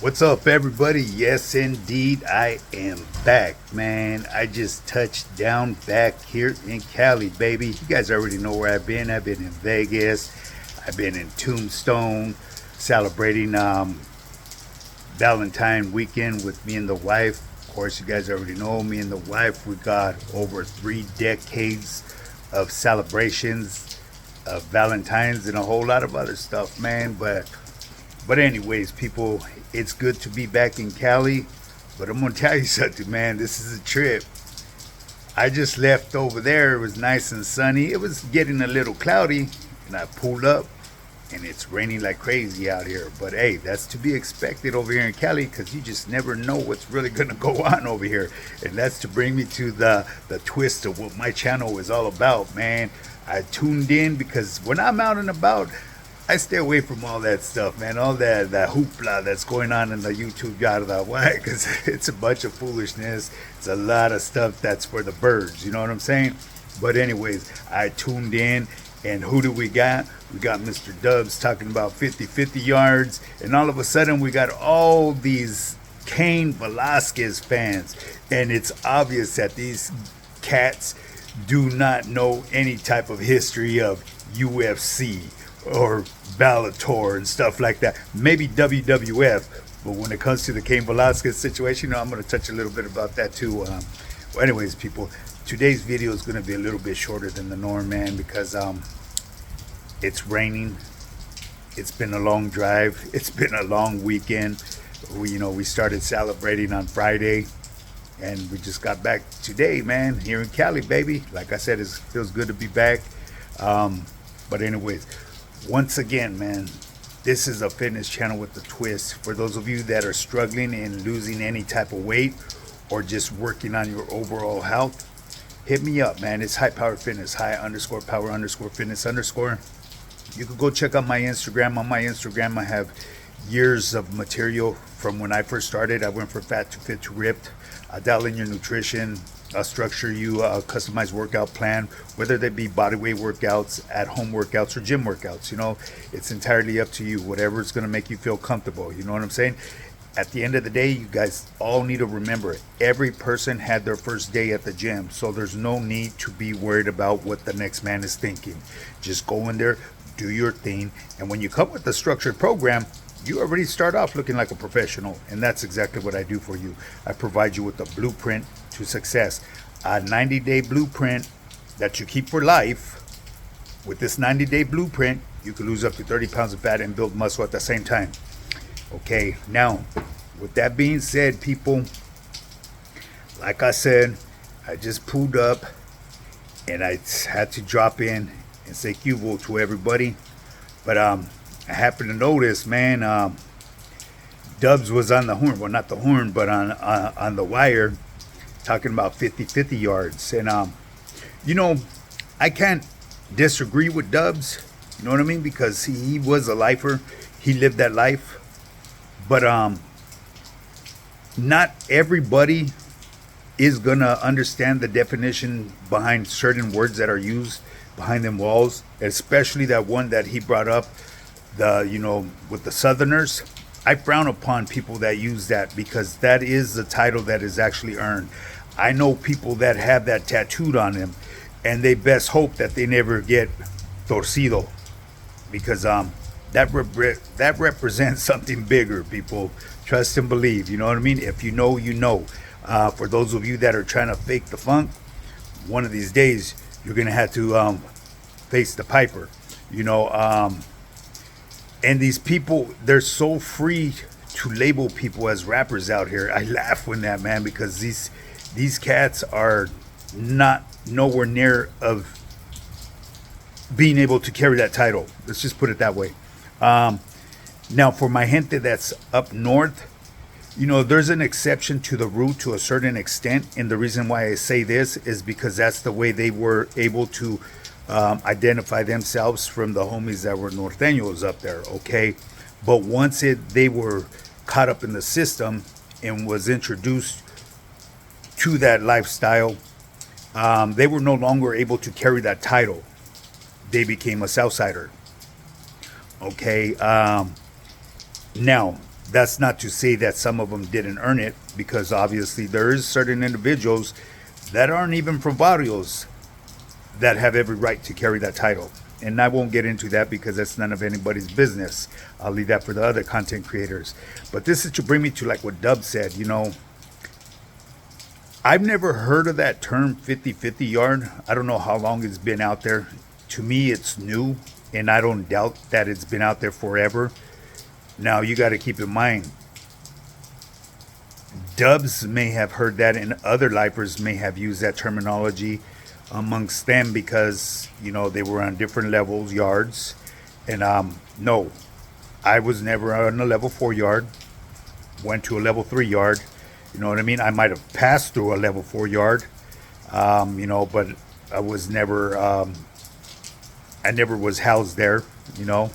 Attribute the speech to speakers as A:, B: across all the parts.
A: What's up, everybody? Yes, indeed, I am back, man. I just touched down back here in Cali, baby. You guys already know where I've been. I've been in Vegas. I've been in Tombstone, celebrating Valentine weekend with me and the wife. Of course, you guys already know me and the wife. We got over 3 decades of celebrations of Valentine's and a whole lot of other stuff, man. But anyways, people, it's good to be back in Cali. But I'm gonna tell you something, man. This is a trip. I just left over there. It was nice and sunny. It was getting a little cloudy, and I pulled up, and it's raining like crazy out here. But hey, that's to be expected over here in Cali, because you just never know what's really gonna go on over here. And that's to bring me to the twist of what my channel is all about, man. I tuned in because when I'm out and about, I stay away from all that stuff, man. All that hoopla that's going on in the YouTube Yarda. Why? Because it's a bunch of foolishness. It's a lot of stuff that's for the birds. You know what I'm saying? But anyways, I tuned in, and who do we got? We got Mr. Dubs talking about 50-50 yards, and all of a sudden we got all these Kane Velasquez fans, and it's obvious that these cats do not know any type of history of UFC or Bellator and stuff like that. Maybe WWF, but when it comes to the Kane Velasquez situation, I'm going to touch a little bit about that too. Well, anyways, people, today's video is going to be a little bit shorter than the norm, man, because it's raining. It's been a long drive. It's been a long weekend. We started celebrating on Friday, and we just got back today, man, here in Cali, baby. Like I said, it feels good to be back. But anyways, once again, man, this is a fitness channel with a twist. For those of you that are struggling and losing any type of weight or just working on your overall health, hit me up, man. It's High Power Fitness, high_power_fitness_. You could go check out my Instagram. On my Instagram, I have years of material from when I first started. I went from fat to fit to ripped. I dial in your nutrition. I'll structure you a customized workout plan, whether they be bodyweight workouts, at-home workouts, or gym workouts. It's entirely up to you. Whatever's going to make you feel comfortable. You know what I'm saying? At the end of the day, you guys all need to remember, every person had their first day at the gym, so there's no need to be worried about what the next man is thinking. Just go in there, do your thing, and when you come with a structured program, you already start off looking like a professional, and that's exactly what I do for you. I provide you with a blueprint to success, a 90-day blueprint that you keep for life. With this 90-day blueprint, you can lose up to 30 pounds of fat and build muscle at the same time. Okay, now, with that being said, people, like I said, I just pulled up, and I had to drop in and say Cubo to everybody. But I happened to notice, man, Dubs was on the horn. Well, not the horn, but on the wire, talking about 50-50 yards. And, I can't disagree with Dubs. You know what I mean? Because he was a lifer. He lived that life. But not everybody is going to understand the definition behind certain words that are used behind them walls, especially that one that he brought up, with the Southerners. I frown upon people that use that, because that is the title that is actually earned. I know people that have that tattooed on them, and they best hope that they never get torcido, because that represents something bigger, people. Trust and believe. You know what I mean? If you know, you know. For those of you that are trying to fake the funk, one of these days you're gonna have to face the piper. And these people, they're so free to label people as rappers out here. I laugh when that, man, because these cats are not nowhere near of being able to carry that title. Let's just put it that way. Now, for my gente that's up north, there's an exception to the rule to a certain extent. And the reason why I say this is because that's the way they were able to identify themselves from the homies that were norteños up there, okay? But once they were caught up in the system and was introduced to that lifestyle, they were no longer able to carry that title. They became a Southsider. Okay. Now, That's not to say that some of them didn't earn it, because obviously there is certain individuals that aren't even from barrios that have every right to carry that title. And I won't get into that because that's none of anybody's business. I'll leave that for the other content creators. But this is to bring me to like what Dub said, you know, I've never heard of that term 50-50 yard. I don't know how long it's been out there. To me, it's new, and I don't doubt that it's been out there forever. Now, you got to keep in mind, Dubs may have heard that, and other lifers may have used that terminology amongst them because, you know, they were on different levels, yards. And no, I was never on a level 4 yard, went to a level 3 yard. You know what I mean? I might have passed through a level 4 yard, you know, but I was never, I never was housed there, you know.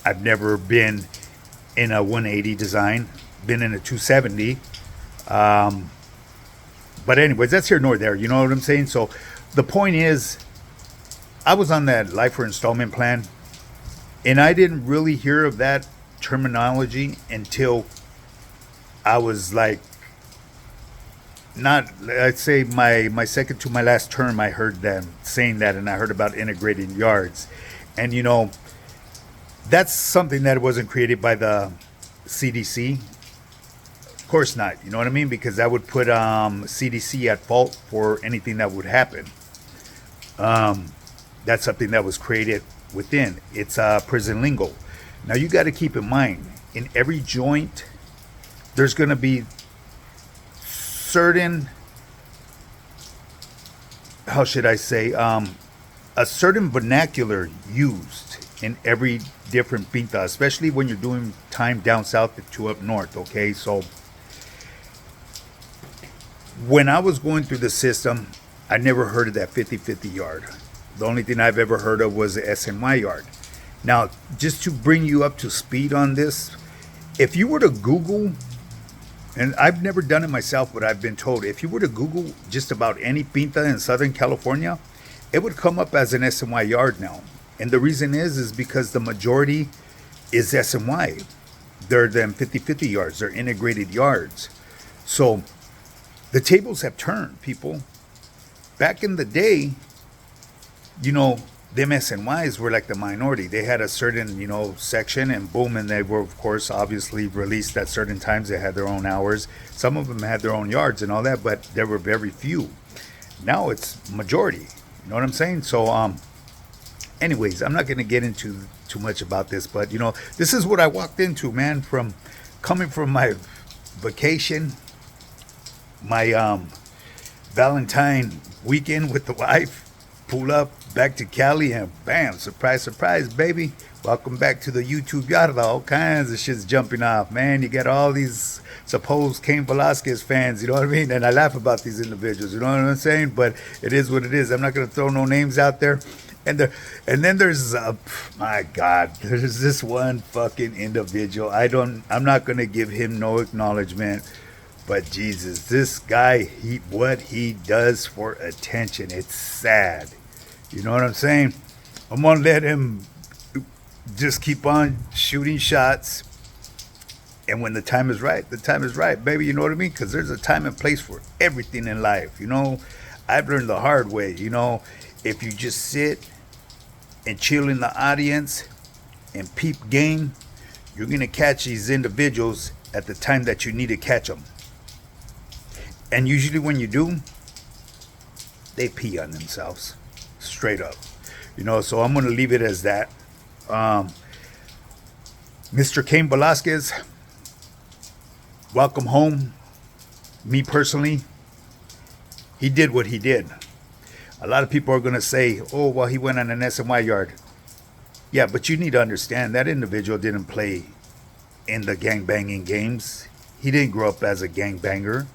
A: I've never been in a 180 design, been in a 270. But anyways, that's here nor there, you know what I'm saying? So the point is, I was on that lifer installment plan, and I didn't really hear of that terminology until I was like, not, I'd say my second to my last term, I heard them saying that, and I heard about integrating yards. And, you know, that's something that wasn't created by the CDC. Of course not, you know what I mean? Because that would put CDC at fault for anything that would happen. That's something that was created within. It's prison lingo. Now, you got to keep in mind, in every joint, there's going to be certain, how should I say, a certain vernacular used in every different pinta, especially when you're doing time down south to up north, okay? So when I was going through the system, I never heard of that 50-50 yard. The only thing I've ever heard of was the SNY yard. Now, just to bring you up to speed on this, if you were to Google, and I've never done it myself, but I've been told, if you were to Google just about any pinta in Southern California, it would come up as an SNY yard now. And the reason is because the majority is SNY. They're them 50-50 yards. They're integrated yards. So the tables have turned, people. Back in the day, you know, them SNYs were like the minority. They had a certain, you know, section, and boom, and they were, of course, obviously released at certain times. They had their own hours. Some of them had their own yards and all that, but there were very few. Now it's majority. You know what I'm saying? So, anyways, I'm not going to get into too much about this, but, you know, this is what I walked into, man, from coming from my vacation, my Valentine weekend with the wife, pull up back to Cali, and bam, surprise, surprise, baby. Welcome back to the YouTube Yarda. All kinds of shit's jumping off, man. You got all these supposed Kane Velasquez fans, you know what I mean? And I laugh about these individuals, you know what I'm saying? But it is what it is. I'm not going to throw no names out there. And then there's, my God, there's this one fucking individual. I'm not going to give him no acknowledgement. But Jesus, this guy, what he does for attention, it's sad. You know what I'm saying? I'm going to let him just keep on shooting shots. And when the time is right, baby. You know what I mean? Because there's a time and place for everything in life. You know, I've learned the hard way. You know, if you just sit and chill in the audience and peep game, you're going to catch these individuals at the time that you need to catch them. And usually when you do, they pee on themselves. Straight up. You know, so I'm going to leave it as that. Mr. Kane Velasquez, welcome home. Me personally, he did what he did. A lot of people are going to say, oh, well, he went on an SNY yard. Yeah, but you need to understand that individual didn't play in the gangbanging games. He didn't grow up as a gangbanger.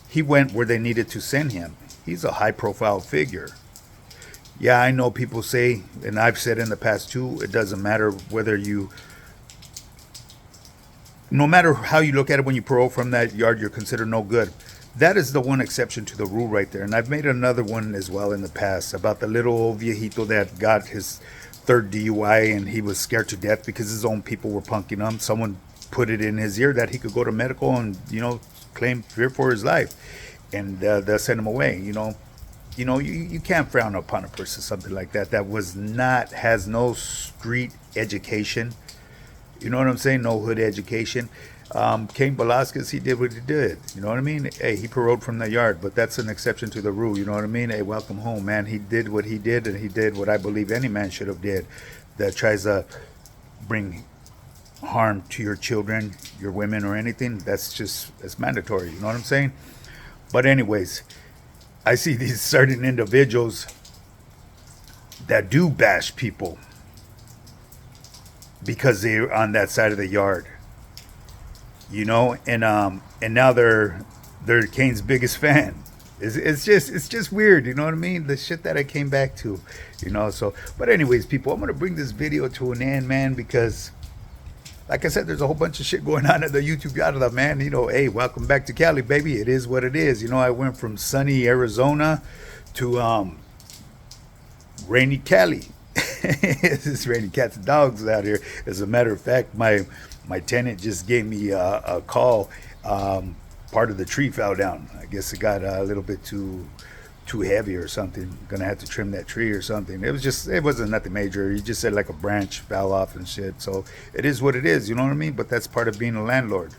A: He went where they needed to send him. He's a high-profile figure. Yeah, I know people say, and I've said in the past too, it doesn't matter whether you, no matter how you look at it, when you parole from that yard, you're considered no good. That is the one exception to the rule right there. And I've made another one as well in the past about the little viejito that got his third DUI, and he was scared to death because his own people were punking him. Someone put it in his ear that he could go to medical and, claim fear for his life, and they'll send him away. You can't frown upon a person something like that has no street education. You know what I'm saying? No hood education. Kane Velasquez, he did what he did. You know what I mean? Hey, he paroled from the yard, but that's an exception to the rule. You know what I mean? Hey, welcome home, man. He did what he did, and he did what I believe any man should have did that tries to bring harm to your children, your women, or anything. That's mandatory. You know what I'm saying? But anyways, I see these certain individuals that do bash people because they're on that side of the yard, and now they're Kane's biggest fan. It's just weird, you know what I mean? The shit that I came back to, So, but anyways, people, I'm gonna bring this video to an end, man, because, like I said, there's a whole bunch of shit going on at the YouTube Yarda, man. Hey, welcome back to Cali, baby. It is what it is. I went from sunny Arizona to rainy Cali. It's raining cats and dogs out here. As a matter of fact, my tenant just gave me a call. Part of the tree fell down. I guess it got a little bit too heavy or something. Gonna have to trim that tree or something. It wasn't nothing major. He just said like a branch fell off and shit. So it is what it is, you know what I mean? But that's part of being a landlord,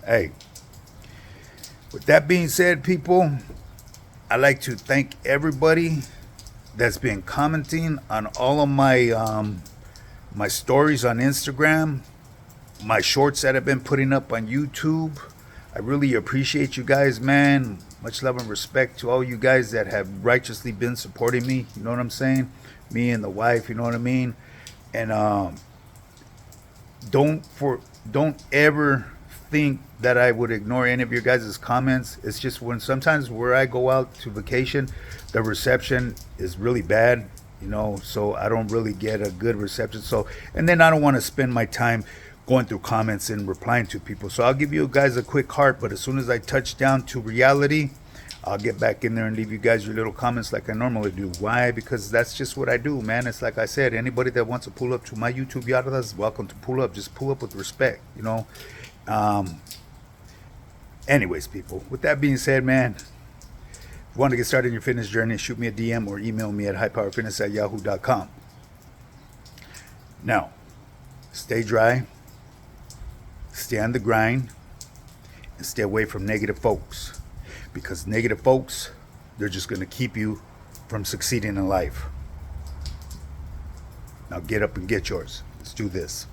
A: Hey, with that being said, people, I'd like to thank everybody that's been commenting on all of my my stories on Instagram, my shorts that I've been putting up on YouTube. I really appreciate you guys, man. Much love and respect to all you guys that have righteously been supporting me. You know what I'm saying? Me and the wife, you know what I mean? And don't ever think that I would ignore any of your guys' comments. It's just sometimes where I go out to vacation, the reception is really bad, so I don't really get a good reception. And then I don't want to spend my time going through comments and replying to people. So I'll give you guys a quick heart, but as soon as I touch down to reality, I'll get back in there and leave you guys your little comments like I normally do. Why? Because that's just what I do, man. It's like I said, anybody that wants to pull up to my YouTube Yarda is welcome to pull up. Just pull up with respect, Anyways, people, with that being said, man, if you want to get started in your fitness journey, shoot me a DM or email me at highpowerfitness@yahoo.com. Now, stay dry, stay on the grind, and stay away from negative folks. Because negative folks, they're just going to keep you from succeeding in life. Now get up and get yours. Let's do this.